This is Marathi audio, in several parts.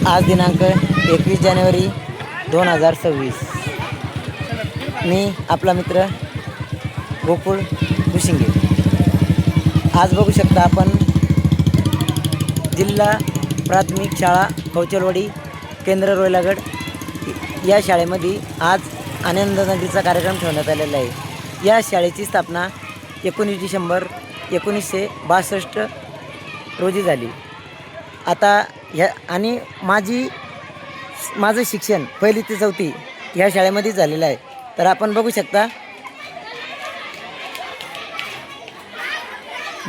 आज दिनांक 21 जानेवारी 2026. मी आपला मित्र गोकुळ कुशिंगे. आज बघू शकता आपण जिल्हा प्राथमिक शाळा कौचलवाडी केंद्र रोयलागड या शाळेमध्ये आज आनंद नगरीचा कार्यक्रम ठेवण्यात आलेला आहे. या शाळेची स्थापना 19 डिसेंबर 1962 रोजी झाली. आता ह्या आणि माझं शिक्षण 1ली ते 4थी ह्या शाळेमध्ये झालेलं आहे. तर आपण बघू शकता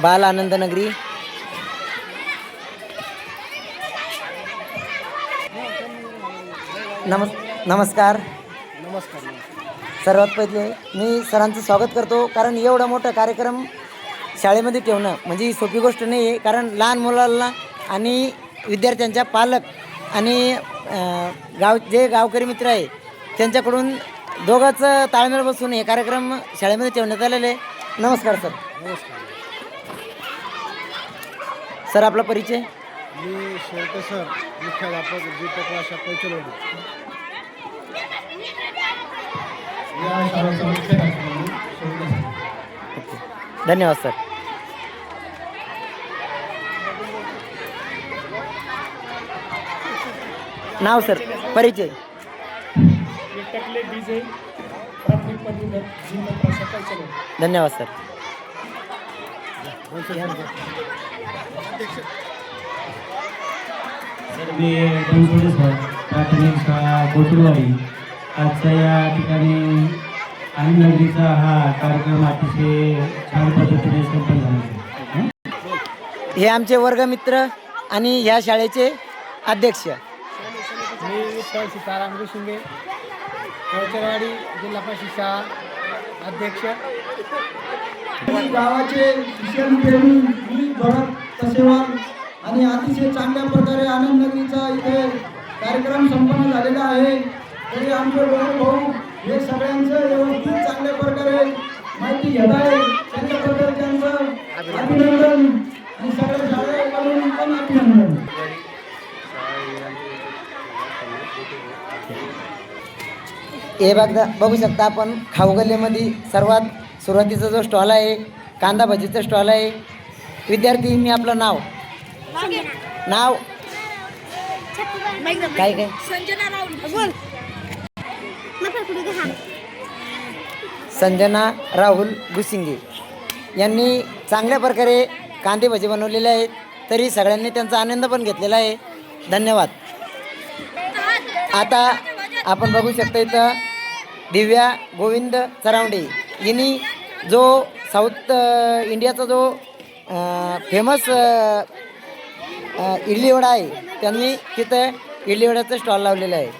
बाल आनंद नगरी. नमस्कार. सर्वात पहिले मी सरांचं स्वागत करतो, कारण एवढा मोठा कार्यक्रम शाळेमध्ये ठेवणं म्हणजे ही सोपी गोष्ट नाही आहे. कारण लहान मुलांना आणि विद्यार्थ्यांच्या पालक आणि जे गावकरी मित्र आहे त्यांच्याकडून दोघांचं ताळमेळ बसून हे कार्यक्रम शाळेमध्ये ठेवण्यात आलेले आहे. नमस्कार सर. नमस्कार सर, आपला परिचय. मी शेळके सर, मुख्याध्यापक दीपक भाषा कौचलवाडी. या शाळेचा मुख्याध्यापक म्हणून शेळके सर. धन्यवाद सर. नाव सर, परिचय. धन्यवाद सर. सर, मी बनसोडे सर, प्राथमिक शाळा कोचलवाडी. आजच्या या ठिकाणी आनंद नगरीचा हा कार्यक्रम अतिशय छान पद्धतीने संपन्न झाला. हे आमचे वर्गमित्र आणि ह्या शाळेचे अध्यक्ष. मी विठ्ठल सीताराम गुशिंगे, कौचलवाडी जिल्हा परिषद शाळा अध्यक्ष. गावाचे शिक्षणप्रेमी मी भरत तसेवाल आणि अतिशय चांगल्या प्रकारे आनंद नगरीचा इथे कार्यक्रम संपन्न झालेला आहे. तरी आमचे भाऊ हे सगळ्यांचं व्यवस्थित चांगल्या प्रकारे माहिती घेत आहे. त्यांच्याबद्दल त्यांचं अभिनंदन आणि सगळ्या शाळेकडून पण अभिनंदन. हे बघू शकता आपण खाऊगल्लीमध्ये सर्वात सुरुवातीचा जो स्टॉल आहे कांदा भजीचा स्टॉल आहे. विद्यार्थी, मी आपलं नाव काय संजना राहुल गुसिंगे यांनी चांगल्या प्रकारे कांदे भजी बनवलेले आहेत. तरी सगळ्यांनी त्यांचा आनंद पण घेतलेला आहे. धन्यवाद. आता आपण बघू शकता इथं दिव्या गोविंद चरावडे यांनी जो साऊथ इंडियाचा जो फेमस इडली वडा आहे, त्यांनी तिथं इडली वड्याचं स्टॉल लावलेलं आहे.